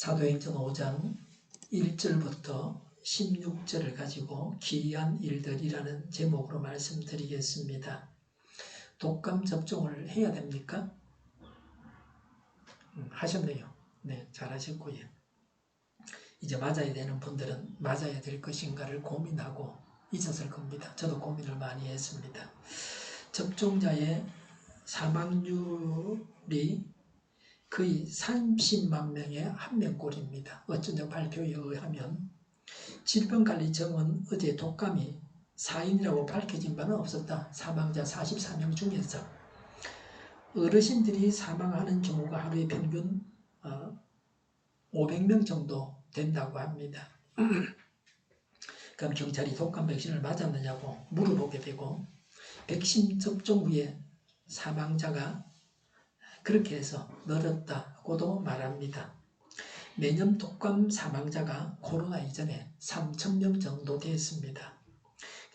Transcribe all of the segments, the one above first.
사도행전 5장 1절부터 16절을 가지고 기이한 일들이라는 제목으로 말씀드리겠습니다. 독감 접종을 해야 됩니까? 하셨네요. 네, 잘하셨고요. 이제 맞아야 되는 분들은 맞아야 될 것인가를 고민하고 있었을 겁니다. 저도 고민을 많이 했습니다. 접종자의 사망률이 거의 30만 명에 1명꼴입니다. 어쩐 발표에 의하면 질병관리청은 어제 독감이 사인이라고 밝혀진 바는 없었다. 사망자 44명 중에서 어르신들이 사망하는 경우가 하루에 평균 500명 정도 된다고 합니다. 그럼 경찰이 독감 백신을 맞았느냐고 물어보게 되고 백신 접종 후에 사망자가 그렇게 해서 늘었다고도 말합니다. 매년 독감 사망자가 코로나 이전에 3,000명 정도 됐습니다.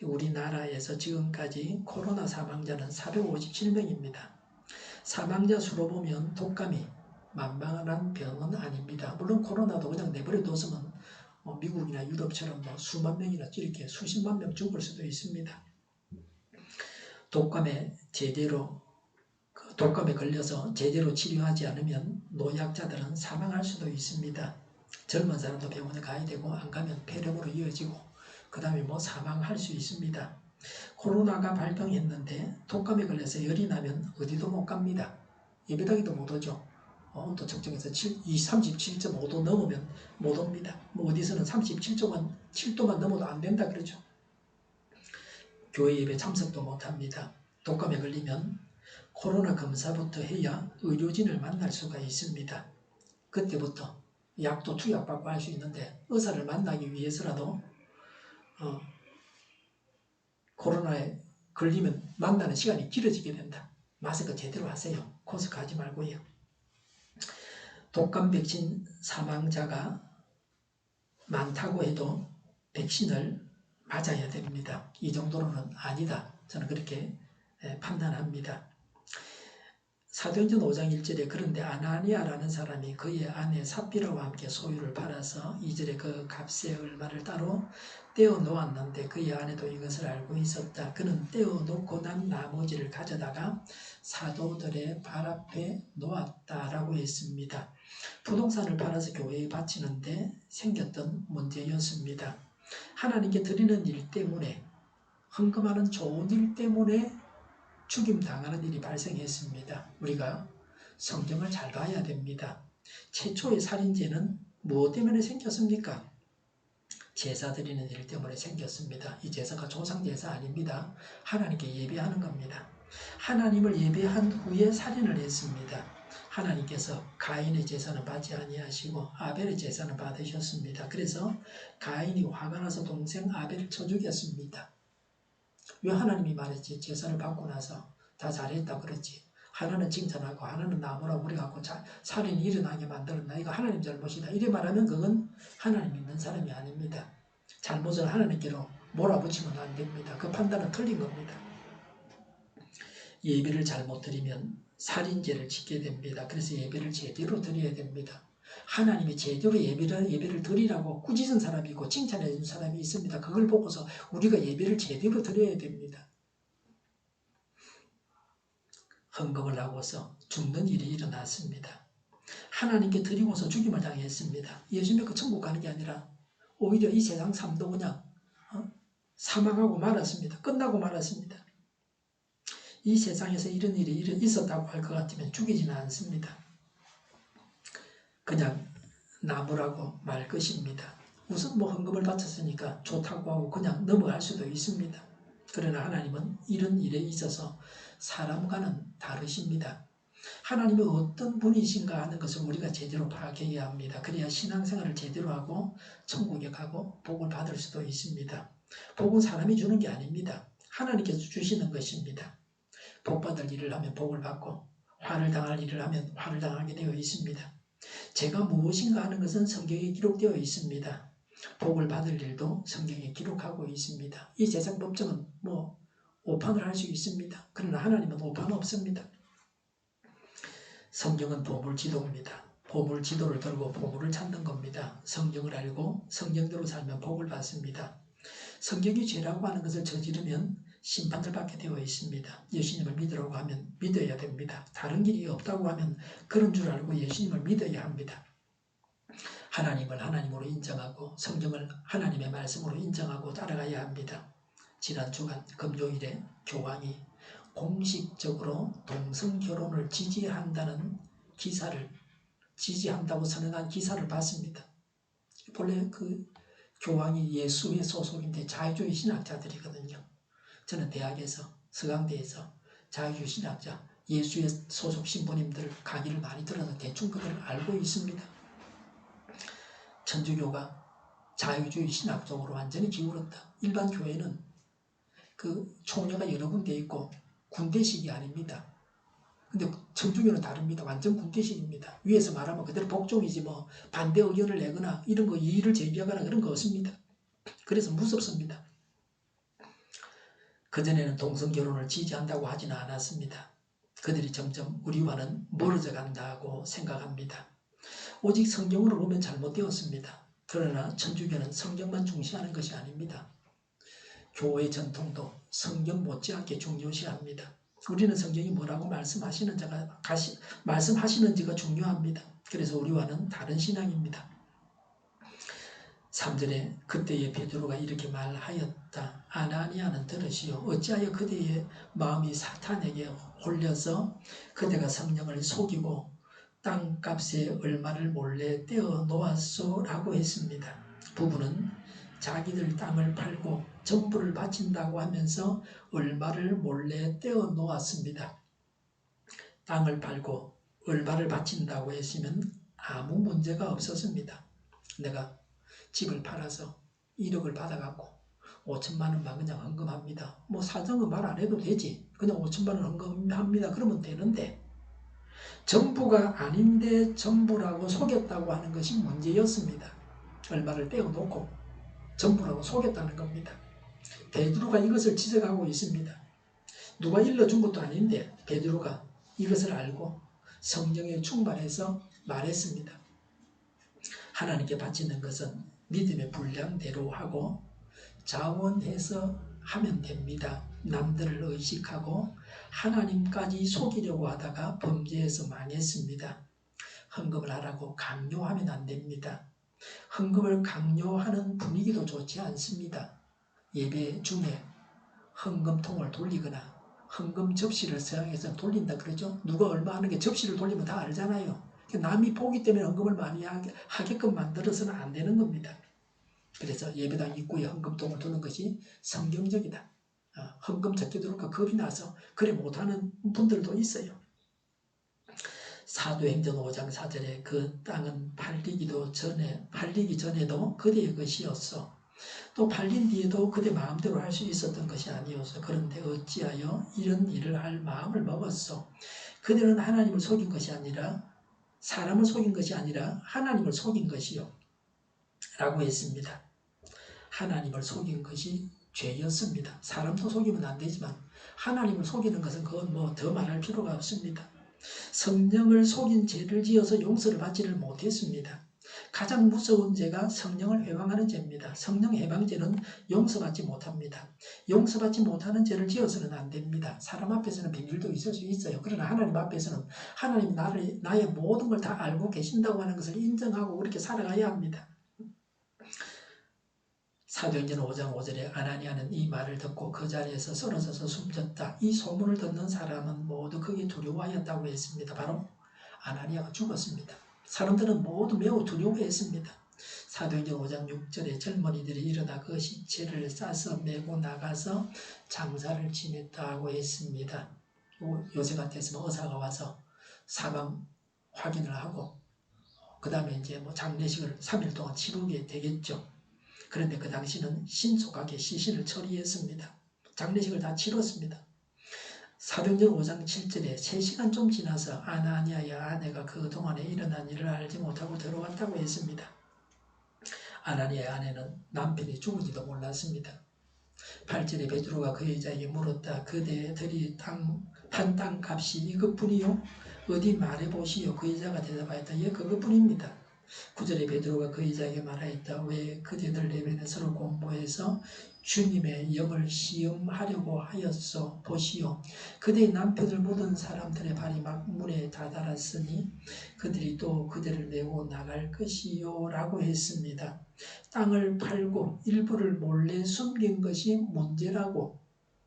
우리나라에서 지금까지 코로나 사망자는 457명입니다. 사망자 수로 보면 독감이 만만한 병은 아닙니다. 물론 코로나도 그냥 내버려 뒀으면 미국이나 유럽처럼 수만 명이나 이렇게 수십만 명 죽을 수도 있습니다. 독감에 걸려서 제대로 치료하지 않으면 노약자들은 사망할 수도 있습니다. 젊은 사람도 병원에 가야 되고 안 가면 폐렴으로 이어지고 그 다음에 사망할 수 있습니다. 코로나가 발병했는데 독감에 걸려서 열이 나면 어디도 못 갑니다. 예배당에도 못 오죠. 온도 측정해서 37.5도 넘으면 못 옵니다. 어디서는 37.7도만 넘어도 안 된다 그러죠. 교회 예배 참석도 못합니다. 독감에 걸리면 코로나 검사부터 해야 의료진을 만날 수가 있습니다. 그때부터 약도 투약받고 할 수 있는데 의사를 만나기 위해서라도 코로나에 걸리면 만나는 시간이 길어지게 된다. 마스크 제대로 하세요. 코스크 하지 말고요. 독감 백신 사망자가 많다고 해도 백신을 맞아야 됩니다. 이 정도로는 아니다. 저는 그렇게 판단합니다. 사도행전 5장 1절에 그런데 아나니아라는 사람이 그의 아내 삽비라와 함께 소유를 팔아서 2절에 그 값의 얼마를 따로 떼어 놓았는데 그의 아내도 이것을 알고 있었다. 그는 떼어 놓고 난 나머지를 가져다가 사도들의 발 앞에 놓았다라고 했습니다. 부동산을 팔아서 교회에 바치는데 생겼던 문제였습니다. 하나님께 드리는 일 때문에 헌금하는 좋은 일 때문에 죽임당하는 일이 발생했습니다. 우리가 성경을 잘 봐야 됩니다. 최초의 살인죄는 무엇 때문에 생겼습니까? 제사 드리는 일 때문에 생겼습니다. 이 제사가 조상제사 아닙니다. 하나님께 예배하는 겁니다. 하나님을 예배한 후에 살인을 했습니다. 하나님께서 가인의 제사는 받지 아니하시고 아벨의 제사는 받으셨습니다. 그래서 가인이 화가 나서 동생 아벨을 쳐 죽였습니다. 왜 하나님이 말했지? 제사를 받고 나서 다 잘했다 그랬지. 하나는 칭찬하고 하나는 나무라고 그래갖고 살인이 일어나게 만들었나? 이거 하나님 잘못이다. 이래 말하면 그건 하나님 믿는 사람이 아닙니다. 잘못을 하나님께로 몰아붙이면 안 됩니다. 그 판단은 틀린 겁니다. 예배를 잘못 드리면 살인죄를 짓게 됩니다. 그래서 예배를 제대로 드려야 됩니다. 하나님이 제대로 예배를 드리라고 꾸짖은 사람이 있고 칭찬해 준 사람이 있습니다. 그걸 보고서 우리가 예배를 제대로 드려야 됩니다. 헌금을 하고서 죽는 일이 일어났습니다. 하나님께 드리고서 죽임을 당했습니다. 예수 믿고 천국 가는 게 아니라 오히려 이 세상 삶도 그냥 사망하고 말았습니다. 끝나고 말았습니다. 이 세상에서 이런 일이 있었다고 할 것 같으면 죽이지는 않습니다. 그냥 나무라고 말 것입니다. 우선 헌금을 바쳤으니까 좋다고 하고 그냥 넘어갈 수도 있습니다. 그러나 하나님은 이런 일에 있어서 사람과는 다르십니다. 하나님이 어떤 분이신가 하는 것을 우리가 제대로 파악해야 합니다. 그래야 신앙생활을 제대로 하고 천국에 가고 복을 받을 수도 있습니다. 복은 사람이 주는 게 아닙니다. 하나님께서 주시는 것입니다. 복 받을 일을 하면 복을 받고 화를 당할 일을 하면 화를 당하게 되어 있습니다. 제가 무엇인가 하는 것은 성경에 기록되어 있습니다. 복을 받을 일도 성경에 기록하고 있습니다. 이 세상 법정은 오판을 할 수 있습니다. 그러나 하나님은 오판 없습니다. 성경은 보물지도입니다. 보물 지도를 들고 보물을 찾는 겁니다. 성경을 알고 성경대로 살면 복을 받습니다. 성경이 죄라고 하는 것을 저지르면 심판을 받게 되어 있습니다. 예수님을 믿으라고 하면 믿어야 됩니다. 다른 길이 없다고 하면 그런 줄 알고 예수님을 믿어야 합니다. 하나님을 하나님으로 인정하고 성경을 하나님의 말씀으로 인정하고 따라가야 합니다. 지난 주간 금요일에 교황이 공식적으로 동성결혼을 지지한다고 선언한 기사를 봤습니다. 본래 그 교황이 예수의 소속인데 자유주의 신학자들이거든요. 저는 대학에서 서강대에서 자유주의 신학자 예수의 소속 신부님들 강의를 많이 들어서 대충 그걸 알고 있습니다. 천주교가 자유주의 신학 쪽으로 완전히 기울었다. 일반 교회는 그 총회가 여러 군데 있고 군대식이 아닙니다. 근데 천주교는 다릅니다. 완전 군대식입니다. 위에서 말하면 그대로 복종이지 뭐 반대 의견을 내거나 이런 거 이의를 제기하거나 그런 거 없습니다. 그래서 무섭습니다. 그전에는 동성결혼을 지지한다고 하지는 않았습니다. 그들이 점점 우리와는 멀어져 간다고 생각합니다. 오직 성경으로 보면 잘못되었습니다. 그러나 천주교는 성경만 중시하는 것이 아닙니다. 교회 전통도 성경 못지않게 중요시합니다. 우리는 성경이 뭐라고 말씀하시는지가 중요합니다. 그래서 우리와는 다른 신앙입니다. 3절에 그때의 베드로가 이렇게 말하였다. 아나니아는 들으시오. 어찌하여 그대의 마음이 사탄에게 홀려서 그대가 성령을 속이고 땅값에 얼마를 몰래 떼어 놓았소? 라고 했습니다. 부부는 자기들 땅을 팔고 전부를 바친다고 하면서 얼마를 몰래 떼어 놓았습니다. 땅을 팔고 얼마를 바친다고 했으면 아무 문제가 없었습니다. 내가 집을 팔아서 1억을 받아갖고 5천만 원만 그냥 헌금합니다. 뭐 사정은 말 안 해도 되지. 그냥 5천만 원 헌금합니다. 그러면 되는데 전부가 아닌데 전부라고 속였다고 하는 것이 문제였습니다. 얼마를 떼어놓고 전부라고 속였다는 겁니다. 베드로가 이것을 지적하고 있습니다. 누가 일러준 것도 아닌데 베드로가 이것을 알고 성령에 충만해서 말했습니다. 하나님께 바치는 것은 믿음의 분량대로 하고 자원해서 하면 됩니다. 남들을 의식하고 하나님까지 속이려고 하다가 범죄에서 망했습니다. 헌금을 하라고 강요하면 안 됩니다. 헌금을 강요하는 분위기도 좋지 않습니다. 예배 중에 헌금통을 돌리거나 헌금 접시를 서양에서 돌린다 그러죠. 누가 얼마 하는 게 접시를 돌리면 다 알잖아요. 남이 보기 때문에 헌금을 많이 하게끔 만들어서는 안 되는 겁니다. 그래서 예배당 입구에 헌금통을 두는 것이 성경적이다. 헌금 적게 들어올까 겁이 나서 그래 못하는 분들도 있어요. 사도행전 5장 4절에 그 땅은 팔리기 전에도 그대의 것이었어. 또 팔린 뒤에도 그대 마음대로 할 수 있었던 것이 아니었어. 그런데 어찌하여 이런 일을 할 마음을 먹었어. 그들은 하나님을 속인 것이 아니라 사람을 속인 것이 아니라 하나님을 속인 것이요 라고 했습니다. 하나님을 속인 것이 죄였습니다. 사람도 속이면 안 되지만 하나님을 속이는 것은 그건 뭐 더 말할 필요가 없습니다. 성령을 속인 죄를 지어서 용서를 받지를 못했습니다. 가장 무서운 죄가 성령을 회방하는 죄입니다. 성령 회방죄는 용서받지 못합니다. 용서받지 못하는 죄를 지어서는 안 됩니다. 사람 앞에서는 비밀도 있을 수 있어요. 그러나 하나님 앞에서는 하나님 나의 모든 걸 다 알고 계신다고 하는 것을 인정하고 그렇게 살아가야 합니다. 사도행전 5장 5절에 아나니아는 이 말을 듣고 그 자리에서 쓰러져서 숨졌다. 이 소문을 듣는 사람은 모두 크게 두려워하였다고 했습니다. 바로 아나니아가 죽었습니다. 사람들은 모두 매우 두려워했습니다. 사도행전 5장 6절에 젊은이들이 일어나 그 시체를 싸서 메고 나가서 장사를 지냈다고 했습니다. 요새 같았으면 의사가 와서 사망 확인을 하고 그 다음에 이제 뭐 장례식을 3일 동안 치르게 되겠죠. 그런데 그 당시는 신속하게 시신을 처리했습니다. 장례식을 다 치렀습니다. 사도행전 5장 7절에 3시간 좀 지나서 아나니아의 아내가 그동안에 일어난 일을 알지 못하고 들어왔다고 했습니다. 아나니아의 아내는 남편이 죽은지도 몰랐습니다. 8절에 베드로가 그 여자에게 물었다. 그대들이 판 땅값이 이것뿐이요? 어디 말해보시오. 그 여자가 대답하였다. 예, 그것뿐입니다. 9절에 베드로가 그 여자에게 말하였다. 왜 그대들 내면에 서로 공모해서 주님의 영을 시험하려고 하였소. 보시오. 그대의 남편을 묻은 사람들의 발이 막 문에 다다랐으니 그들이 또 그대를 메고 나갈 것이요 라고 했습니다. 땅을 팔고 일부를 몰래 숨긴 것이 문제라고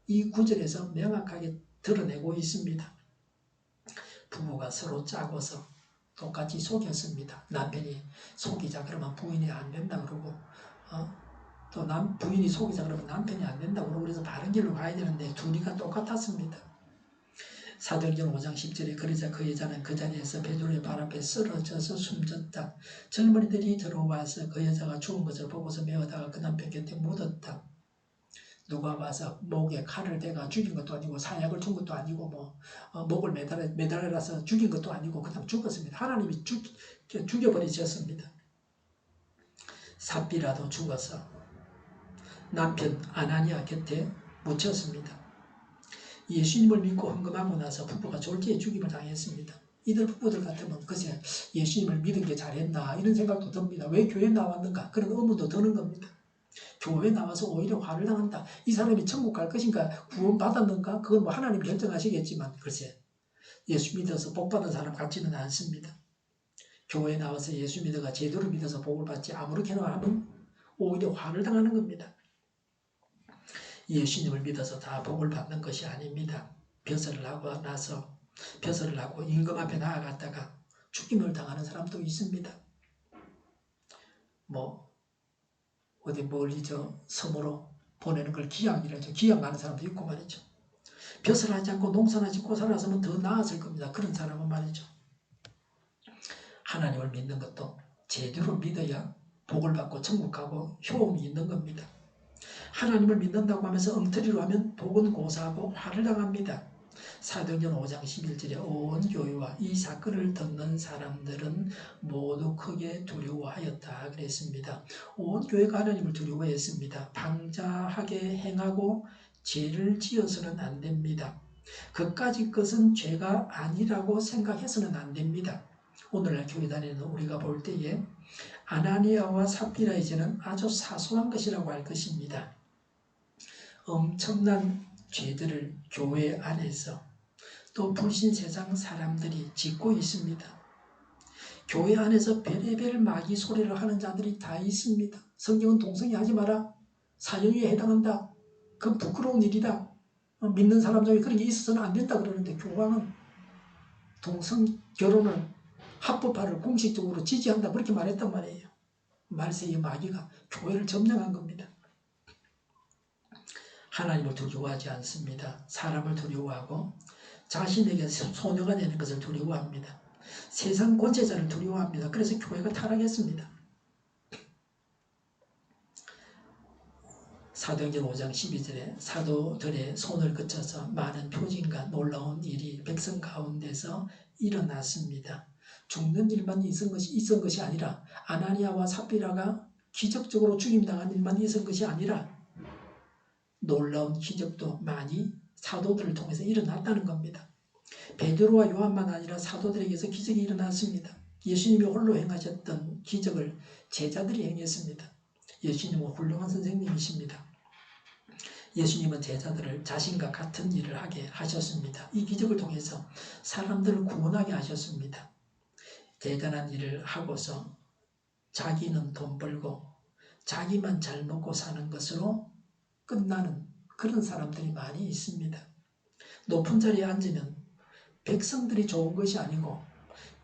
이 9절에서 명확하게 드러내고 있습니다. 부부가 서로 짜고서 똑같이 속였습니다. 남편이 속이자 그러면 부인이 안 된다 그러고 또 부인이 속이자 그러면 남편이 안 된다 그러고 그래서 바른 길로 가야 되는데 둘이가 똑같았습니다. 사도행전 5장 10절에 그러자 그 여자는 그 자리에서 베드로의 발 앞에 쓰러져서 숨졌다. 젊은이들이 들어와서 그 여자가 죽은 것을 보고서 메어다가 그 남편 곁에 묻었다. 누가 와서 목에 칼을 대가 죽인 것도 아니고 사약을 준 것도 아니고 목을 매달아서 죽인 것도 아니고 그냥 죽었습니다. 하나님이 죽여버리셨습니다. 삽비라도 죽어서 남편 아나니아 곁에 묻혔습니다. 예수님을 믿고 헌금하고 나서 부부가 졸지에 죽임을 당했습니다. 이들 부부들 같으면 그새 예수님을 믿은 게 잘했나 이런 생각도 듭니다. 왜 교회에 나왔는가 그런 의문도 드는 겁니다. 교회에 나와서 오히려 화를 당한다. 이 사람이 천국 갈 것인가 구원받았는가 그건 하나님 결정하시겠지만 글쎄 예수 믿어서 복받은 사람 같지는 않습니다. 교회에 나와서 예수 믿어가 제대로 믿어서 복을 받지 아무렇게나 하면 오히려 화를 당하는 겁니다. 예수님을 믿어서 다 복을 받는 것이 아닙니다. 벼슬을 하고 임금 앞에 나아갔다가 죽임을 당하는 사람도 있습니다. 어디 멀리 섬으로 보내는 걸 기양이라죠. 기양 가는 사람도 있고 말이죠. 벼슬하지 않고 농사나 짓고 살았으면 더 나았을 겁니다. 그런 사람은 말이죠. 하나님을 믿는 것도 제대로 믿어야 복을 받고 천국 가고 효험이 있는 겁니다. 하나님을 믿는다고 하면서 엉터리로 하면 복은 고사하고 화를 당합니다. 사도행전 5장 11절에 온 교회와 이 사건을 듣는 사람들은 모두 크게 두려워하였다 그랬습니다. 온 교회가 하나님을 두려워했습니다. 방자하게 행하고 죄를 지어서는 안 됩니다. 그까짓 것은 죄가 아니라고 생각해서는 안 됩니다. 오늘날 교회 다니는 우리가 볼 때에 아나니아와 삽비라의 죄는 아주 사소한 것이라고 할 것입니다. 엄청난 죄들을 교회 안에서 또 불신 세상 사람들이 짓고 있습니다. 교회 안에서 별의별 마귀 소리를 하는 자들이 다 있습니다. 성경은 동성애 하지 마라. 사형에 해당한다. 그건 부끄러운 일이다. 믿는 사람 중에 그런 게 있어서는 안 된다 그러는데 교황은 동성 결혼을 합법화를 공식적으로 지지한다 그렇게 말했단 말이에요. 말세의 마귀가 교회를 점령한 겁니다. 하나님을 두려워하지 않습니다. 사람을 두려워하고 자신에게 소녀가 되는 것을 두려워합니다. 세상 권세자를 두려워합니다. 그래서 교회가 타락했습니다. 사도행전 5장 12절에 사도들의 손을 거쳐서 많은 표징과 놀라운 일이 백성 가운데서 일어났습니다. 죽는 일만 있은 것이 아니라 아나니아와 삽비라가 기적적으로 죽임당한 일만 있은 것이 아니라 놀라운 기적도 많이 사도들을 통해서 일어났다는 겁니다. 베드로와 요한만 아니라 사도들에게서 기적이 일어났습니다. 예수님이 홀로 행하셨던 기적을 제자들이 행했습니다. 예수님은 훌륭한 선생님이십니다. 예수님은 제자들을 자신과 같은 일을 하게 하셨습니다. 이 기적을 통해서 사람들을 구원하게 하셨습니다. 대단한 일을 하고서 자기는 돈 벌고 자기만 잘 먹고 사는 것으로 끝나는 그런 사람들이 많이 있습니다. 높은 자리에 앉으면 백성들이 좋은 것이 아니고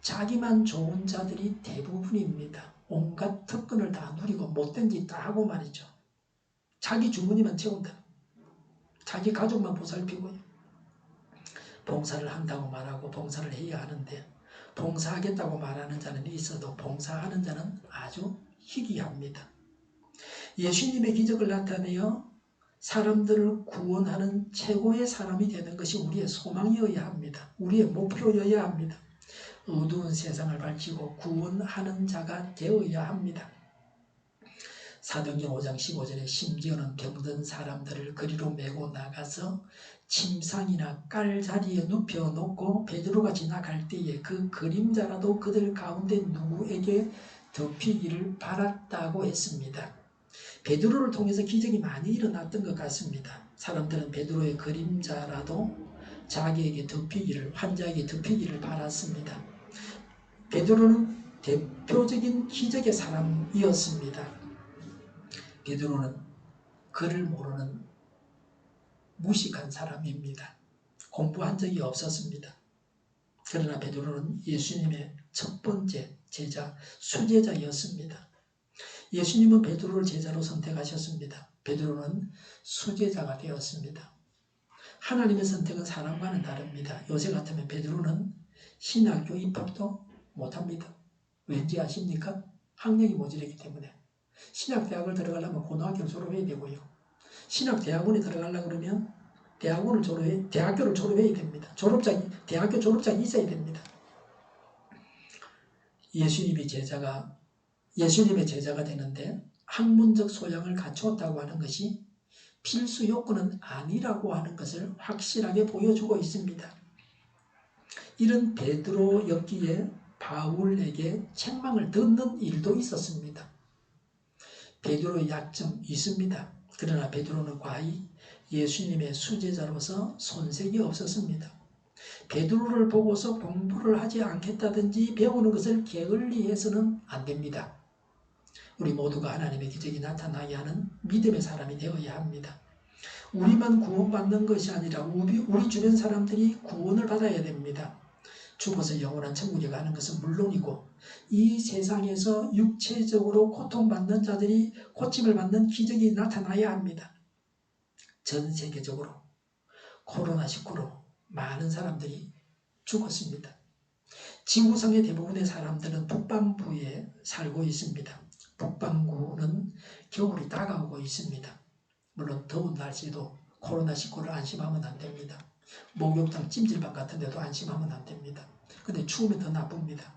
자기만 좋은 자들이 대부분입니다. 온갖 특권을 다 누리고 못된 짓 다 하고 말이죠. 자기 주머니만 채운다. 자기 가족만 보살피고요. 봉사를 한다고 말하고 봉사를 해야 하는데 봉사하겠다고 말하는 자는 있어도 봉사하는 자는 아주 희귀합니다. 예수님의 기적을 나타내어 사람들을 구원하는 최고의 사람이 되는 것이 우리의 소망이어야 합니다. 우리의 목표여야 합니다. 어두운 세상을 밝히고 구원하는 자가 되어야 합니다. 사도행전 5장 15절에 심지어는 병든 사람들을 그리로 메고 나가서 침상이나 깔 자리에 눕혀놓고 베드로가 지나갈 때에 그 그림자라도 그들 가운데 누구에게 덮이기를 바랐다고 했습니다. 베드로를 통해서 기적이 많이 일어났던 것 같습니다. 사람들은 베드로의 그림자라도 자기에게 덮이기를, 환자에게 덮이기를 바랐습니다. 베드로는 대표적인 기적의 사람이었습니다. 베드로는 글을 모르는 무식한 사람입니다. 공부한 적이 없었습니다. 그러나 베드로는 예수님의 첫 번째 제자, 수제자였습니다. 예수님은 베드로를 제자로 선택하셨습니다. 베드로는 수제자가 되었습니다. 하나님의 선택은 사람과는 다릅니다. 요새 같으면 베드로는 신학교 입학도 못합니다. 왠지 아십니까? 학력이 모자라기 때문에. 신학대학을 들어가려면 고등학교를 졸업해야 되고요. 신학대학원에 들어가려고 그러면 대학교를 졸업해야 됩니다. 대학교 졸업장이 있어야 됩니다. 예수님의 제자가 되는데 학문적 소양을 갖추었다고 하는 것이 필수 요건은 아니라고 하는 것을 확실하게 보여주고 있습니다. 이런 베드로였기에 바울에게 책망을 듣는 일도 있었습니다. 베드로의 약점 있습니다. 그러나 베드로는 과히 예수님의 수제자로서 손색이 없었습니다. 베드로를 보고서 공부를 하지 않겠다든지 배우는 것을 게을리해서는 안 됩니다. 우리 모두가 하나님의 기적이 나타나게 하는 믿음의 사람이 되어야 합니다. 우리만 구원받는 것이 아니라 우리 주변 사람들이 구원을 받아야 됩니다. 죽어서 영원한 천국에 가는 것은 물론이고 이 세상에서 육체적으로 고통받는 자들이 고침을 받는 기적이 나타나야 합니다. 전 세계적으로 코로나19로 많은 사람들이 죽었습니다. 지구상의 대부분의 사람들은 북반구에 살고 있습니다. 북반구는 겨울이 다가오고 있습니다. 물론 더운 날씨도 코로나19를 안심하면 안 됩니다. 목욕탕 찜질방 같은 데도 안심하면 안 됩니다. 근데 추우면 더 나쁩니다.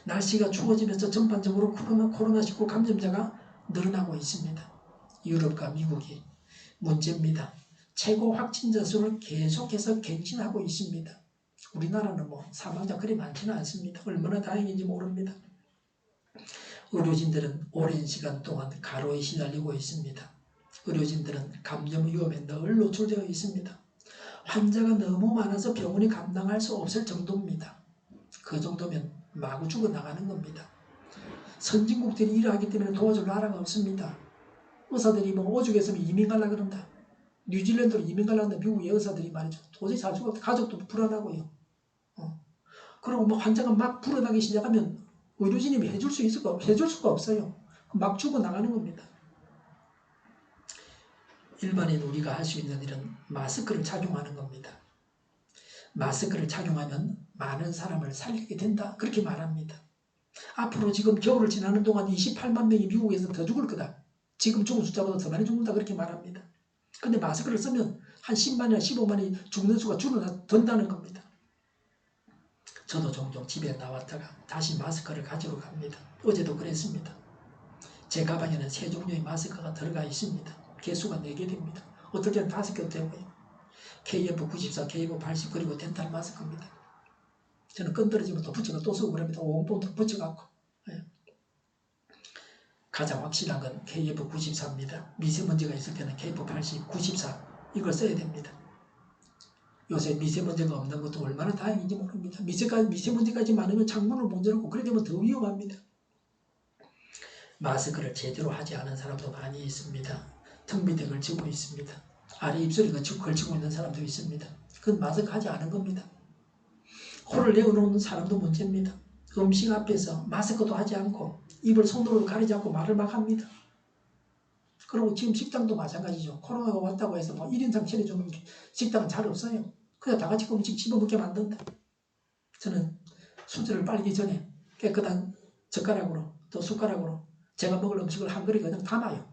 날씨가 추워지면서 전반적으로 코로나19 감염자가 늘어나고 있습니다. 유럽과 미국이 문제입니다. 최고 확진자 수를 계속해서 갱신하고 있습니다. 우리나라는 사망자 그리 많지는 않습니다. 얼마나 다행인지 모릅니다. 의료진들은 오랜 시간 동안 가로에 시달리고 있습니다. 의료진들은 감염 위험에 늘 노출되어 있습니다. 환자가 너무 많아서 병원이 감당할 수 없을 정도입니다. 그 정도면 마구 죽어나가는 겁니다. 선진국들이 일을 하기 때문에 도와줄 나라가 없습니다. 의사들이 오죽했으면 이민 가려고 그런다. 뉴질랜드로 이민 가려고 한다. 미국의 의사들이 말이죠. 도저히 살 수가 없다. 가족도 불안하고요. 그리고 환자가 막 불어나기 시작하면 의료진이 해줄 수가 없어요. 막 죽어나가는 겁니다. 일반인 우리가 할 수 있는 일은 마스크를 착용하는 겁니다. 마스크를 착용하면 많은 사람을 살리게 된다. 그렇게 말합니다. 앞으로 지금 겨울을 지나는 동안 28만 명이 미국에서 더 죽을 거다. 지금 죽은 숫자보다 더 많이 죽는다. 그렇게 말합니다. 근데 마스크를 쓰면 한 10만이나 15만이 죽는 수가 줄어든다는 겁니다. 저도 종종 집에 나왔다가 다시 마스크를 가지러 갑니다. 어제도 그랬습니다. 제 가방에는 세 종류의 마스크가 들어가 있습니다. 개수가 4개 됩니다. 어떨 때는 5개도 되고요. KF94, KF80 그리고 덴탈 마스크입니다. 저는 끈 떨어지면 또 붙여서 또 쓰고 그럽니다. 원본도 붙여갖고. 가장 확실한 건 KF94입니다. 미세먼지가 있을 때는 KF80, 94 이걸 써야 됩니다. 요새 미세먼지가 없는 것도 얼마나 다행인지 모릅니다. 미세먼지까지 많으면 창문을 못 열고 그래 되면 더 위험합니다. 마스크를 제대로 하지 않은 사람도 많이 있습니다. 턱 밑에 걸치고 있습니다. 아래 입술에 걸치고 있는 사람도 있습니다. 그건 마스크 하지 않은 겁니다. 코를 내어놓는 사람도 문제입니다. 음식 앞에서 마스크도 하지 않고 입을 손으로 가리지 않고 말을 막 합니다. 그리고 지금 식당도 마찬가지죠. 코로나가 왔다고 해서 1인상 차려주는 식당은 잘 없어요. 그냥 다 같이 음식 집어먹게 만든다. 저는 수저를 빨기 전에 깨끗한 젓가락으로 또 숟가락으로 제가 먹을 음식을 한 그릇 그냥 담아요.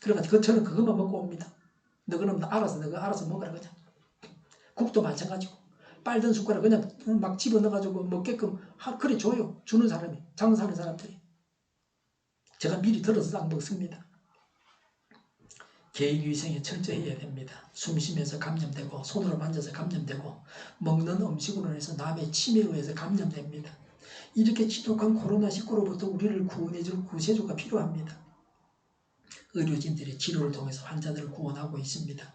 그래가지고 저는 그것만 먹고 옵니다. 너는 알아서 먹으라 그냥. 국도 마찬가지고 빨던 숟가락 그냥 막 집어넣어가지고 먹게끔 그래 줘요. 주는 사람이, 장사하는 사람들이. 제가 미리 들어서 딱 먹습니다. 개인위생에 철저해야 됩니다. 숨쉬면서 감염되고 손으로 만져서 감염되고 먹는 음식으로 해서 남의 침에 의해서 감염됩니다. 이렇게 지독한 코로나19로부터 우리를 구원해줄 구세주가 필요합니다. 의료진들이 치료를 통해서 환자들을 구원하고 있습니다.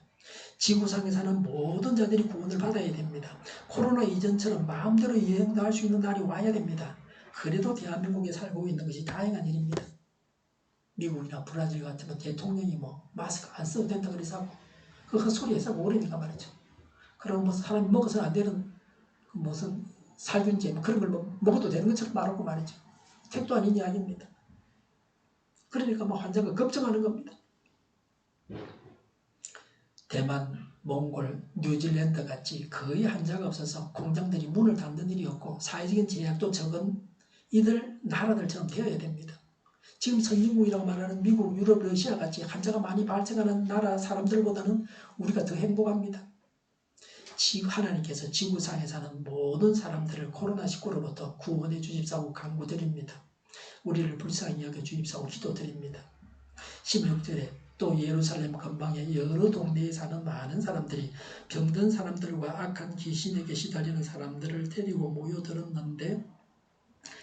지구상에 사는 모든 자들이 구원을 받아야 됩니다. 코로나 이전처럼 마음대로 여행도 할 수 있는 날이 와야 됩니다. 그래도 대한민국에 살고 있는 것이 다행한 일입니다. 미국이나 브라질 같으면 대통령이 마스크 안 써도 된다 그래서 하고 그 헛소리 해서 오래니까 말이죠. 그럼 사람이 먹어서는 안 되는 무슨 살균제 그런 걸 먹어도 되는 것처럼 말하고 말이죠. 택도 아닌 이야기입니다. 그러니까 환자가 걱정하는 겁니다. 대만, 몽골, 뉴질랜드 같이 거의 환자가 없어서 공장들이 문을 닫는 일이 없고 사회적인 제약도 적은 이들 나라들처럼 되어야 됩니다. 지금 선진국이라고 말하는 미국, 유럽, 러시아 같이 환자가 많이 발생하는 나라 사람들보다는 우리가 더 행복합니다. 하나님께서 지구상에 사는 모든 사람들을 코로나19로부터 구원해 주십사고 간구드립니다. 우리를 불쌍히 여겨 주십사고 기도드립니다. 16절에 또 예루살렘 근방의 여러 동네에 사는 많은 사람들이 병든 사람들과 악한 귀신에게 시달리는 사람들을 데리고 모여들었는데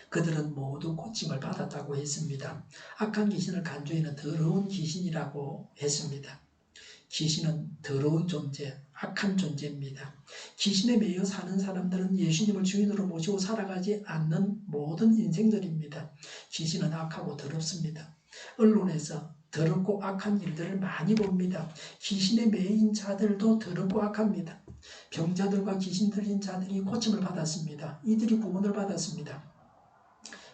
그들은 모두 고침을 받았다고 했습니다. 악한 귀신을 간주에는 더러운 귀신이라고 했습니다. 귀신은 더러운 존재, 악한 존재입니다. 귀신에 매여 사는 사람들은 예수님을 주인으로 모시고 살아가지 않는 모든 인생들입니다. 귀신은 악하고 더럽습니다. 언론에서 더럽고 악한 일들을 많이 봅니다. 귀신에 매인 자들도 더럽고 악합니다. 병자들과 귀신 들린 자들이 고침을 받았습니다. 이들이 구원을 받았습니다.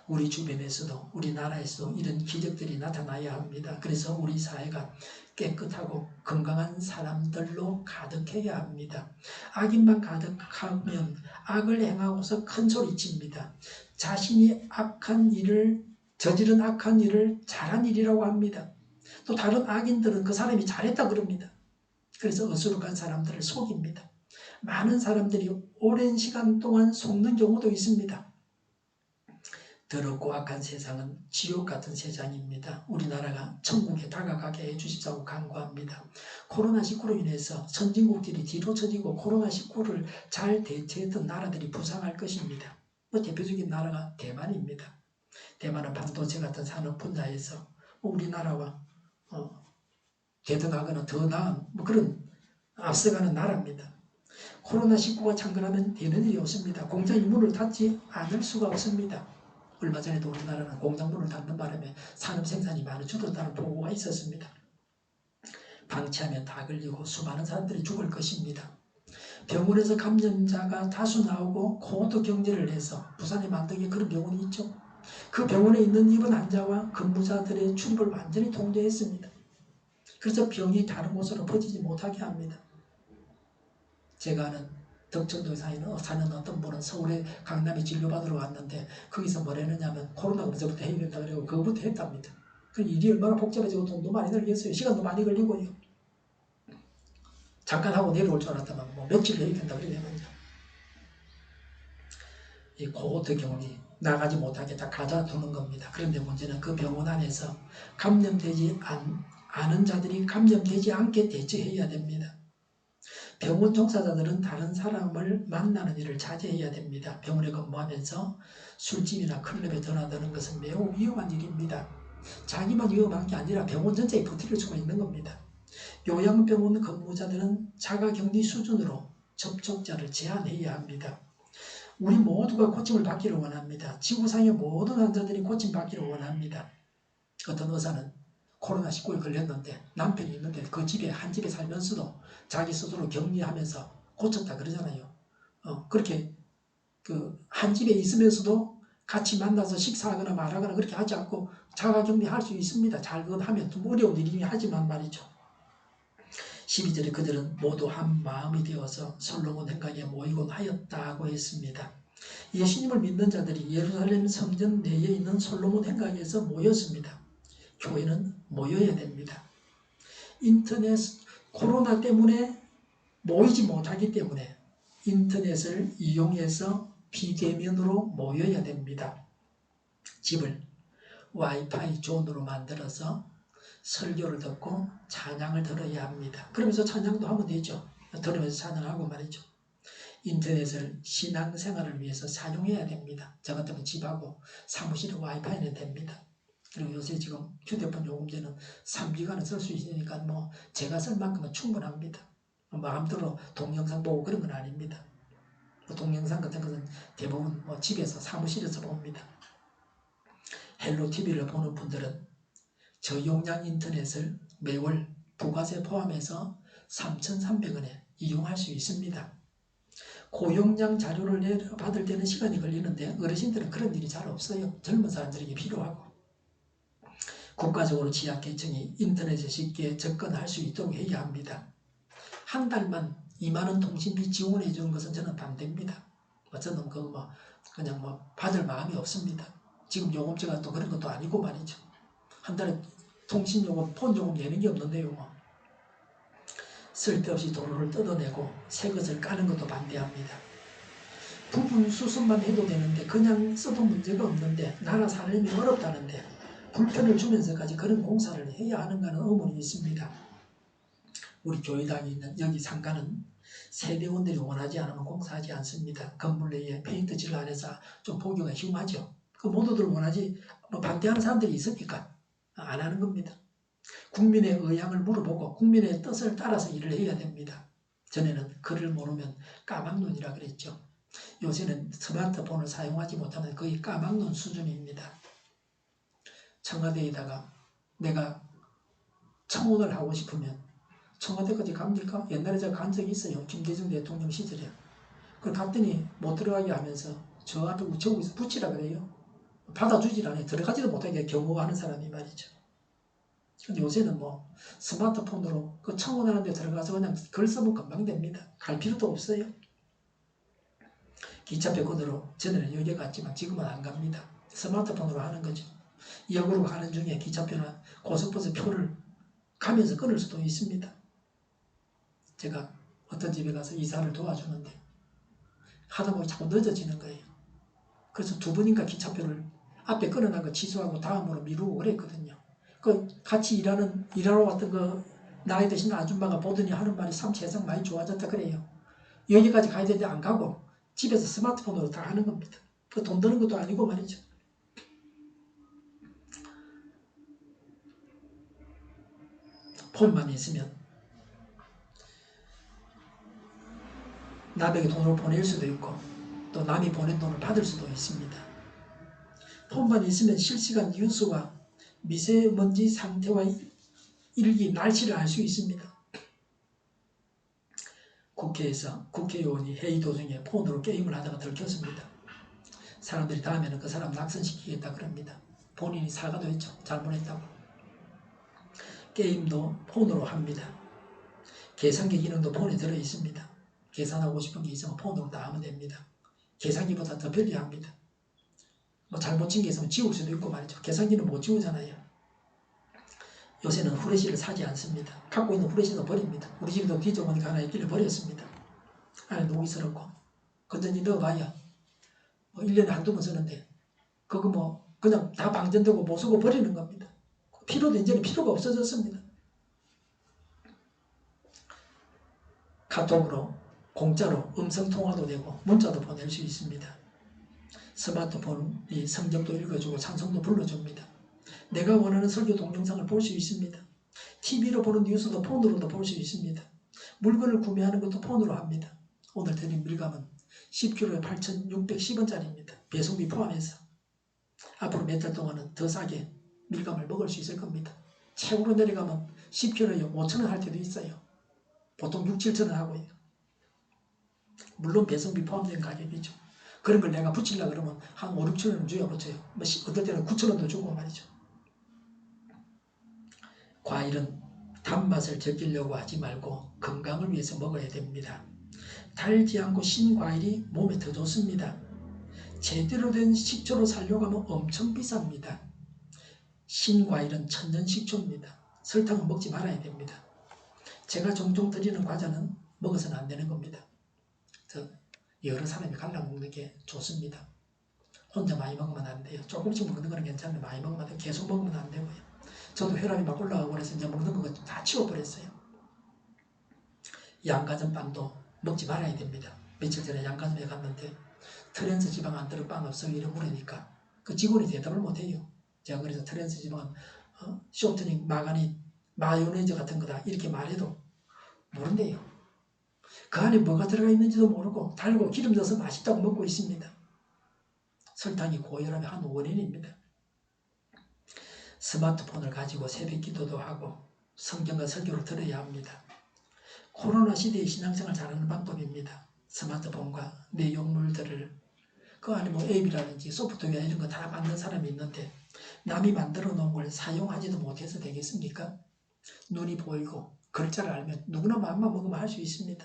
우리 주변에서도 우리나라에서도 이런 기적들이 나타나야 합니다. 그래서 우리 사회가 깨끗하고 건강한 사람들로 가득해야 합니다. 악인만 가득하면 악을 행하고서 큰 소리칩니다. 자신이 저지른 악한 일을 잘한 일이라고 합니다. 또 다른 악인들은 그 사람이 잘했다 그럽니다. 그래서 어수룩한 사람들을 속입니다. 많은 사람들이 오랜 시간 동안 속는 경우도 있습니다. 더럽고 악한 세상은 지옥 같은 세상입니다. 우리나라가 천국에 다가가게 해주십사고 간구합니다. 코로나19로 인해서 선진국들이 뒤로 처지고 코로나19를 잘 대처했던 나라들이 부상할 것입니다. 대표적인 나라가 대만입니다. 대만은 반도체 같은 산업 분야에서 우리나라와 대등하거나 더 나은 그런 앞서가는 나라입니다. 코로나19가 창궐하면 되는 일이 없습니다. 공장이 문을 닫지 않을 수가 없습니다. 얼마 전에도 우리나라는 공장 문을 닫는 바람에 산업 생산이 많이 줄었다는 보고가 있었습니다. 방치하면 다 걸리고 수많은 사람들이 죽을 것입니다. 병원에서 감염자가 다수 나오고 코호도 경제를 해서 부산에 만덕에 그런 병원이 있죠. 그 병원에 있는 입원 환자와 근무자들의 출입을 완전히 통제했습니다. 그래서 병이 다른 곳으로 퍼지지 못하게 합니다. 제가 아는 덕천동에 사는 어떤 분은 서울에 강남에 진료받으러 왔는데 거기서 뭘 했느냐면 코로나가 먼저부터 해야 된다 그러고 그거부터 했답니다. 그 일이 얼마나 복잡해지고 돈도 많이 들겠어요. 시간도 많이 걸리고요. 잠깐 하고 내려올 줄 알았다만 며칠 해야 된다 그러냐면요. 이 고호트 격리 나가지 못하게 다 가둬두는 겁니다. 그런데 문제는 그 병원 안에서 감염되지 않은 자들이 감염되지 않게 대처해야 됩니다. 병원 종사자들은 다른 사람을 만나는 일을 자제해야 됩니다. 병원에 근무하면서 술집이나 클럽에 드나드는 것은 매우 위험한 일입니다. 자기만 위험한 게 아니라 병원 전체에 퍼뜨릴 수가 있는 겁니다. 요양병원 근무자들은 자가격리 수준으로 접촉자를 제한해야 합니다. 우리 모두가 고침을 받기를 원합니다. 지구상의 모든 환자들이 고침받기를 원합니다. 어떤 의사는 코로나19에 걸렸는데 남편이 있는데 그 집에 한 집에 살면서도 자기 스스로 격리하면서 고쳤다 그러잖아요. 그렇게 한 집에 있으면서도 같이 만나서 식사하거나 말하거나 그렇게 하지 않고 자가격리할 수 있습니다. 잘 그건 하면 좀 어려운 일이긴 하지만 말이죠. 12절에 그들은 모두 한 마음이 되어서 솔로몬 행각에 모이곤 하였다고 했습니다. 예수님을 믿는 자들이 예루살렘 성전 내에 있는 솔로몬 행각에서 모였습니다. 교회는 모여야 됩니다. 인터넷 코로나 때문에 모이지 못하기 때문에 인터넷을 이용해서 비대면으로 모여야 됩니다. 집을 와이파이 존으로 만들어서 설교를 듣고 찬양을 들어야 합니다. 그러면서 찬양도 하면 되죠. 들으면서 찬양하고 말이죠. 인터넷을 신앙생활을 위해서 사용해야 됩니다. 저 같으면 집하고 사무실에 와이파이는 됩니다. 그리고 요새 지금 휴대폰 요금제는 3기가는 쓸 수 있으니까 뭐 제가 쓸 만큼은 충분합니다. 마음대로 동영상 보고 그런 건 아닙니다. 동영상 같은 것은 대부분 뭐 집에서 사무실에서 봅니다. 헬로 TV를 보는 분들은 저용량 인터넷을 매월 부가세 포함해서 3,300원에 이용할 수 있습니다. 고용량 자료를 받을 때는 시간이 걸리는데 어르신들은 그런 일이 잘 없어요. 젊은 사람들에게 필요하고. 국가적으로 취약계층이 인터넷에 쉽게 접근할 수 있도록 해야 합니다. 한 달만 2만원 통신비 지원해 주는 것은 저는 반대입니다. 저는 그거 그냥 받을 마음이 없습니다. 지금 요금제가 또 그런 것도 아니고 말이죠. 한 달에 통신요금, 폰요금 내는 게 없는데요. 쓸데없이 도로를 뜯어내고 새 것을 까는 것도 반대합니다. 부분 수습만 해도 되는데 그냥 써도 문제가 없는데 나라 살림이 어렵다는데 불편을 주면서까지 그런 공사를 해야 하는가는 의문이 있습니다. 우리 교회당에 있는 여기 상가는 세대원들이 원하지 않으면 공사하지 않습니다. 건물 내에 페인트칠 안에서 좀 보기가 흉하죠. 그 모두들 원하지 반대하는 사람들이 있으니까 안 하는 겁니다. 국민의 의향을 물어보고 국민의 뜻을 따라서 일을 해야 됩니다. 전에는 글을 모르면 까막눈이라 그랬죠. 요새는 스마트폰을 사용하지 못하면 거의 까막눈 수준입니다. 청와대에다가 내가 청원을 하고 싶으면 청와대까지 갑니까? 옛날에 제가 간 적이 있어요. 김대중 대통령 시절에. 그걸 갔더니 못 들어가게 하면서 저 앞에 우체국에서 붙이라 그래요. 받아주질 않아요. 들어가지도 못하게 경호하는 사람이 말이죠. 근데 요새는 스마트폰으로 그 청원하는 데 들어가서 그냥 글 쓰면 금방 됩니다. 갈 필요도 없어요. 기차표권으로 전에는 여기 갔지만 지금은 안 갑니다. 스마트폰으로 하는 거죠. 역으로 가는 중에 기차표나 고속버스 표를 가면서 끊을 수도 있습니다. 제가 어떤 집에 가서 이사를 도와주는데 하다 보니 자꾸 늦어지는 거예요. 그래서 2번인가 기차표를 앞에 끊어놓은 거 취소하고 다음으로 미루고 그랬거든요. 그 같이 일하러 왔던 그 나이 드신 아줌마가 보더니 하는 말이 참 세상 많이 좋아졌다 그래요. 여기까지 가야 되는데 안 가고 집에서 스마트폰으로 다 하는 겁니다. 그 돈 드는 것도 아니고 말이죠. 폰만 있으면 남에게 돈을 보낼 수도 있고 또 남이 보낸 돈을 받을 수도 있습니다. 폰만 있으면 실시간 뉴스와 미세먼지 상태와 일기, 날씨를 알 수 있습니다. 국회에서 국회의원이 회의 도중에 폰으로 게임을 하다가 들켰습니다. 사람들이 다음에는 그 사람 낙선시키겠다 그럽니다. 본인이 사과도 했죠. 잘못했다고. 게임도 폰으로 합니다. 계산기 기능도 폰에 들어있습니다. 계산하고 싶은 게 있으면 폰으로 다 하면 됩니다. 계산기보다 더 편리합니다. 잘못 친 게 있으면 지울 수도 있고 말이죠. 계산기는 못 지우잖아요. 요새는 후레쉬를 사지 않습니다. 갖고 있는 후레쉬도 버립니다. 우리 집에도 뒤져보니까 하나 있길래 버렸습니다. 안에 녹이스럽고. 건전지 넣어봐야 1년에 한두 번 쓰는데 그거 그냥 다 방전되고 못 쓰고 버리는 겁니다. 필요도 이제는 필요가 없어졌습니다. 카톡으로 공짜로 음성통화도 되고 문자도 보낼 수 있습니다. 스마트폰이 성경도 읽어주고 찬송도 불러줍니다. 내가 원하는 설교 동영상을 볼 수 있습니다. TV로 보는 뉴스도 폰으로도 볼 수 있습니다. 물건을 구매하는 것도 폰으로 합니다. 오늘 드린 밀감은 10kg에 8,610원짜리입니다. 배송비 포함해서. 앞으로 몇 달 동안은 더 싸게 밀감을 먹을 수 있을 겁니다. 최고로 내려가면 10kg에 5,000원 할 때도 있어요. 보통 6, 7,000원 하고요. 물론 배송비 포함된 가격이죠. 그런 걸 내가 붙이려고 그러면 한 5, 6,000원은 줘야 붙여요. 어떨 때는 9,000원도 주고 말이죠. 과일은 단맛을 즐기려고 하지 말고 건강을 위해서 먹어야 됩니다. 달지 않고 신 과일이 몸에 더 좋습니다. 제대로 된 식초로 사려고 하면 엄청 비쌉니다. 신 과일은 천연 식초입니다. 설탕은 먹지 말아야 됩니다. 제가 종종 드리는 과자는 먹어서는 안 되는 겁니다. 여러 사람이 갈라 먹는 게 좋습니다. 혼자 많이 먹으면 안 돼요. 조금씩 먹는 거는 괜찮은데 많이 먹으면 안 돼요. 계속 먹으면 안 되고요. 저도 혈압이 막 올라가고 그래서 이제 먹는 거 다 치워버렸어요. 양가점빵도 먹지 말아야 됩니다. 며칠 전에 양가점에 갔는데 트랜스 지방 안 들은 빵 없어 이래 물으니까 그 직원이 대답을 못해요. 제가 그래서 트랜스 지방은 쇼트닝, 마가닌, 마요네즈 같은 거다 이렇게 말해도 모른대요. 그 안에 뭐가 들어가 있는지도 모르고 달고 기름 넣어서 맛있다고 먹고 있습니다. 설탕이 고혈압의 한 원인입니다. 스마트폰을 가지고 새벽 기도도 하고 성경과 설교를 들어야 합니다. 코로나 시대의 신앙생활 잘하는 방법입니다. 스마트폰과 내용물들을 그 안에 뭐 앱이라든지 소프트웨어 이런 거 다 만든 사람이 있는데 남이 만들어 놓은 걸 사용하지도 못해서 되겠습니까? 눈이 보이고 글자를 알면 누구나 마음만 먹으면 할 수 있습니다.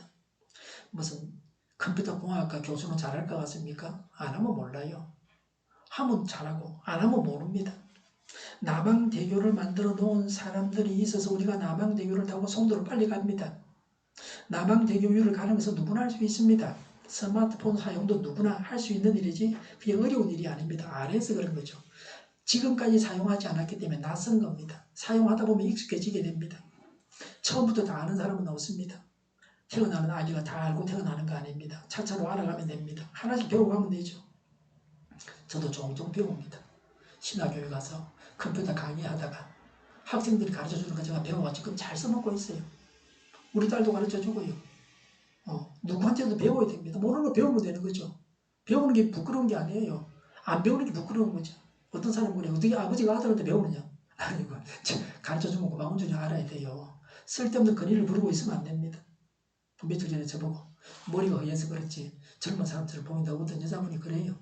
무슨 컴퓨터 공학과 교수는 잘할 것 같습니까? 안 하면 몰라요. 하면 잘하고 안 하면 모릅니다. 남항대교를 만들어 놓은 사람들이 있어서 우리가 남항대교를 타고 송도로 빨리 갑니다. 남항대교 위를 가는 것은 누구나 할 수 있습니다. 스마트폰 사용도 누구나 할 수 있는 일이지 그게 어려운 일이 아닙니다. 알아서 그런 거죠. 지금까지 사용하지 않았기 때문에 낯선 겁니다. 사용하다 보면 익숙해지게 됩니다. 처음부터 다 아는 사람은 없습니다. 태어나는 아기가 다 알고 태어나는 거 아닙니다. 차차로 알아가면 됩니다. 하나씩 배워가면 되죠. 저도 종종 배웁니다. 신화교회 가서 컴퓨터 강의하다가 학생들이 가르쳐주는 거 제가 배워가지고 잘 써먹고 있어요. 우리 딸도 가르쳐주고요. 누구한테도 배워야 됩니다. 모르는 거 배우면 되는 거죠. 배우는 게 부끄러운 게 아니에요. 안 배우는 게 부끄러운 거죠. 어떤 사람은 그래 어떻게 아버지가 아들한테 배우느냐. 아니고 가르쳐주면 고마운 줄 알아야 돼요. 쓸데없는 건의를 부르고 있으면 안 됩니다. 며칠 전에 저보고 머리가 허해서 그렇지 젊은 사람들을 보인다 어떤 여자분이 그래요.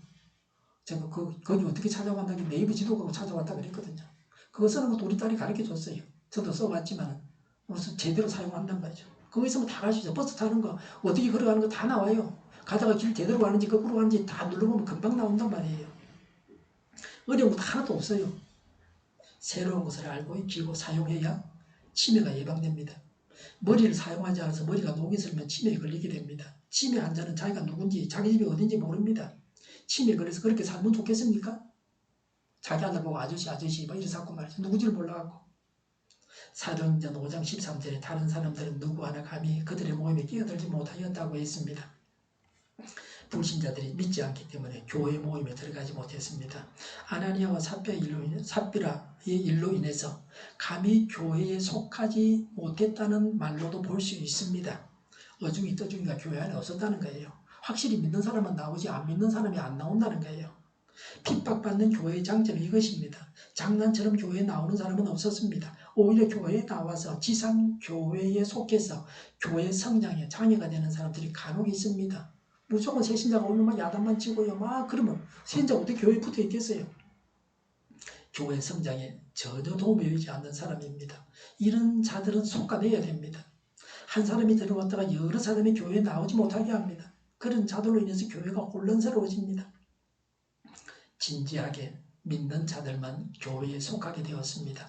제가 거기 어떻게 찾아간다고 네이버 지도가 찾아왔다 그랬거든요. 그거 쓰는 것도 우리 딸이 가르쳐줬어요. 저도 써봤지만 무슨 제대로 사용한단 말이죠. 그거 있으면 다 갈 수 있어요. 버스 타는 거 어떻게 걸어가는 거 다 나와요. 가다가 길 제대로 가는지 거꾸로 가는지 다 눌러보면 금방 나온단 말이에요. 어려운 거 하나도 없어요. 새로운 것을 알고 익히고 사용해야 치매가 예방됩니다. 머리를 사용하지 않아서 머리가 녹이 슬면 치매에 걸리게 됩니다. 치매 환자는 자기가 누군지 자기 집이 어딘지 모릅니다. 치매에 걸려서 그렇게 살면 좋겠습니까? 자기 아들 보고 아저씨 막 이래 자꾸 말이죠. 누구지를 몰라갖고. 사도행전 5장 13절에 다른 사람들은 누구 하나 감히 그들의 모임에 끼어들지 못하였다고 했습니다. 불신자들이 믿지 않기 때문에 교회 모임에 들어가지 못했습니다. 아나니아와 삽비라의 일로 인해서 감히 교회에 속하지 못했다는 말로도 볼 수 있습니다. 어중이 떠중이가 교회 안에 없었다는 거예요. 확실히 믿는 사람은 나오지 안 믿는 사람이 안 나온다는 거예요. 핍박받는 교회의 장점이 이것입니다. 장난처럼 교회에 나오는 사람은 없었습니다. 오히려 교회에 나와서 지상교회에 속해서 교회 성장에 장애가 되는 사람들이 간혹 있습니다. 무조건 새신자가 오면 야단만 치고요. 그러면 새신자가 어떻게 교회에 붙어 있겠어요? 교회 성장에 전혀 도움이 되지 않는 사람입니다. 이런 자들은 속아내야 됩니다. 한 사람이 들어왔다가 여러 사람이 교회에 나오지 못하게 합니다. 그런 자들로 인해서 교회가 혼란스러워집니다. 진지하게 믿는 자들만 교회에 속하게 되었습니다.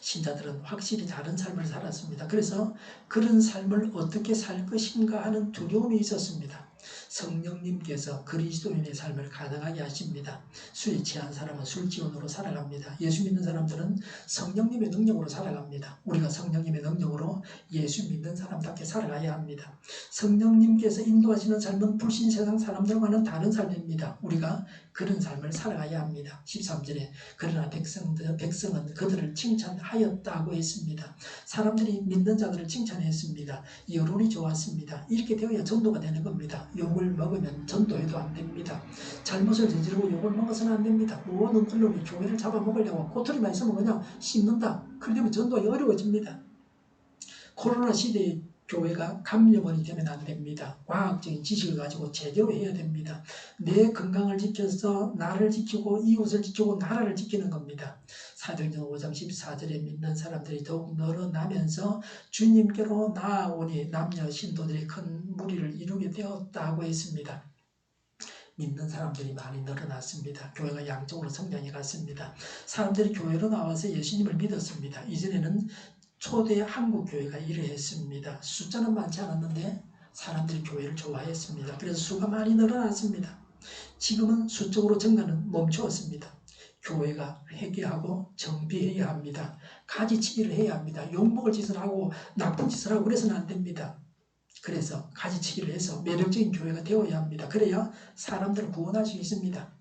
신자들은 확실히 다른 삶을 살았습니다. 그래서 그런 삶을 어떻게 살 것인가 하는 두려움이 있었습니다. 성령님께서 그리스도인의 삶을 가능하게 하십니다. 술에 취한 사람은 술지원으로 살아갑니다. 예수 믿는 사람들은 성령님의 능력으로 살아갑니다. 우리가 성령님의 능력으로 예수 믿는 사람답게 살아가야 합니다. 성령님께서 인도하시는 삶은 불신 세상 사람들과는 다른 삶입니다. 우리가 그런 삶을 살아가야 합니다. 13절에 그러나 백성은 그들을 칭찬하였다고 했습니다. 사람들이 믿는 자들을 칭찬했습니다. 여론이 좋았습니다. 이렇게 되어야 전도가 되는 겁니다. 욕을 먹으면 전도해도 안 됩니다. 잘못을 저지르고 욕을 먹어서는 안 됩니다. 모든 언론이 교회를 잡아먹으려고 꼬투리만 있으면 그냥 씹는다. 그러면 전도가 어려워집니다. 코로나 시대에 교회가 감염원이 되면 안 됩니다. 과학적인 지식을 가지고 제대로 해야 됩니다. 내 건강을 지켜서 나를 지키고 이웃을 지키고 나라를 지키는 겁니다. 사도행전 5장 14절에 믿는 사람들이 더욱 늘어나면서 주님께로 나아오니 남녀 신도들이 큰 무리를 이루게 되었다고 했습니다. 믿는 사람들이 많이 늘어났습니다. 교회가 양쪽으로 성장해 갔습니다. 사람들이 교회로 나와서 예수님을 믿었습니다. 이전에는 초대 한국 교회가 이러했습니다. 숫자는 많지 않았는데 사람들이 교회를 좋아했습니다. 그래서 수가 많이 늘어났습니다. 지금은 수적으로 증가는 멈추었습니다. 교회가 회개하고 정비해야 합니다. 가지치기를 해야 합니다. 욕먹을 짓을 하고 나쁜 짓을 하고 그래서는 안 됩니다. 그래서 가지치기를 해서 매력적인 교회가 되어야 합니다. 그래야 사람들을 구원할 수 있습니다.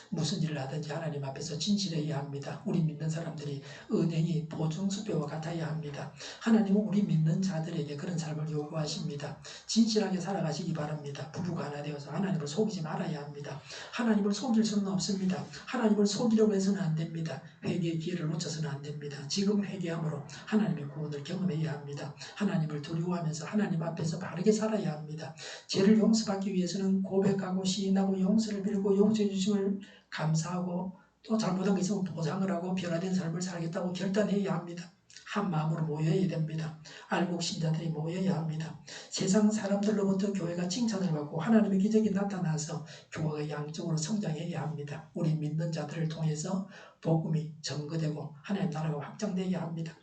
무슨 일을 하든지 하나님 앞에서 진실해야 합니다. 우리 믿는 사람들이 은행이 보증수표와 같아야 합니다. 하나님은 우리 믿는 자들에게 그런 삶을 요구하십니다. 진실하게 살아가시기 바랍니다. 부부가 하나 되어서 하나님을 속이지 말아야 합니다. 하나님을 속일 수는 없습니다. 하나님을 속이려고 해서는 안 됩니다. 회개의 기회를 놓쳐서는 안 됩니다. 지금 회개함으로 하나님의 구원을 경험해야 합니다. 하나님을 두려워하면서 하나님 앞에서 바르게 살아야 합니다. 죄를 용서받기 위해서는 고백하고 시인하고 용서를 빌고 용서해 주심을 감사하고 또 잘못한 게 있으면 보상을 하고 변화된 삶을 살겠다고 결단해야 합니다. 한 마음으로 모여야 됩니다. 알곡 신자들이 모여야 합니다. 세상 사람들로부터 교회가 칭찬을 받고 하나님의 기적이 나타나서 교회가 양적으로 성장해야 합니다. 우리 믿는 자들을 통해서 복음이 증거되고 하나님 나라가 확장되어야 합니다.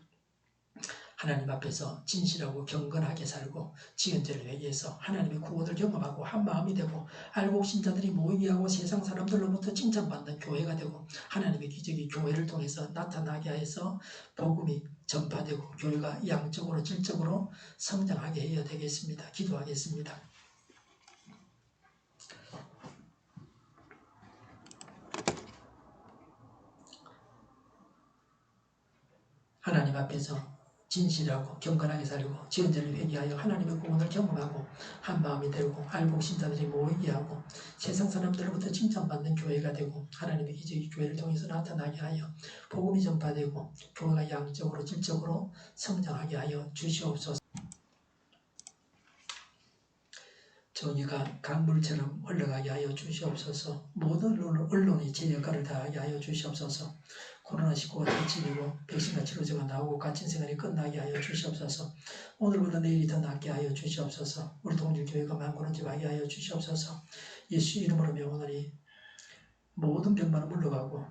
하나님 앞에서 진실하고 경건하게 살고 지은 죄를 회개해서 하나님의 구원을 경험하고 한 마음이 되고 알곡 신자들이 모이게 하고 세상 사람들로부터 칭찬받는 교회가 되고 하나님의 기적이 교회를 통해서 나타나게 해서 복음이 전파되고 교회가 양적으로 질적으로 성장하게 해야 되겠습니다. 기도하겠습니다. 하나님 앞에서 진실하고 경건하게 살고 지은 죄를 회개하여 하나님의 구원을 경험하고 한 마음이 되고 알곡 신자들이 모이게 하고 세상 사람들로부터 칭찬받는 교회가 되고 하나님의 기적이 교회를 통해서 나타나게 하여 복음이 전파되고 교회가 양적으로 질적으로 성장하게 하여 주시옵소서. 정의가 강물처럼 흘러가게 하여 주시옵소서. 모든 언론이 제 역할을 다하게 하여 주시옵소서. 코로나19가 끝이고 백신과 치료제가 나오고 갇힌 생활이 끝나게 하여 주시옵소서. 오늘보다 내일이 더 낫게 하여 주시옵소서. 우리 동질교회가 만군은집하게 하여 주시옵소서. 예수 이름으로 명하노니 모든 병만은 물러가고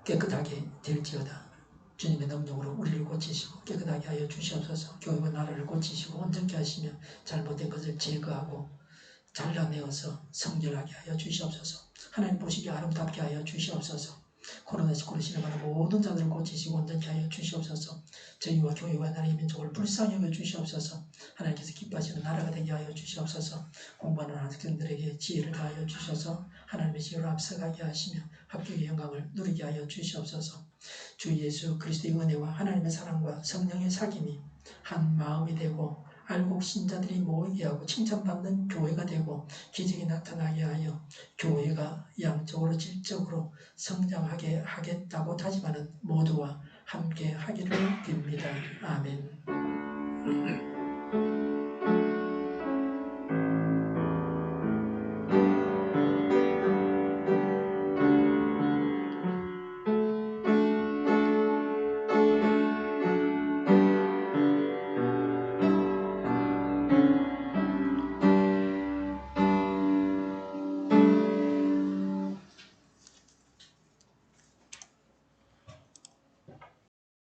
깨끗하게 될지어다. 주님의 능력으로 우리를 고치시고 깨끗하게 하여 주시옵소서. 교회와 나라를 고치시고 온전케 하시며 잘못된 것을 제거하고 잘라내어서 성결하게 하여 주시옵소서. 하나님 보시기에 아름답게 하여 주시옵소서. 코로나19로 신음하는 모든 자들을 고치시고 온전케 하여 주시옵소서. 저희와 교회와 나라의 민족을 불쌍히 여겨 주시옵소서. 하나님께서 기뻐하시는 나라가 되게 하여 주시옵소서. 공부하는 학생들에게 지혜를 다하여 주셔서 하나님의 지혜로 앞서가게 하시며 합격의 영광을 누리게 하여 주시옵소서. 주 예수 그리스도의 은혜와 하나님의 사랑과 성령의 사귐이 한 마음이 되고 알곡 신자들이 모이게 하고 칭찬받는 교회가 되고 기적이 나타나게 하여 교회가 양적으로 질적으로 성장하게 하겠다고 다짐하는 모두와 함께 하기를 빕니다. 아멘.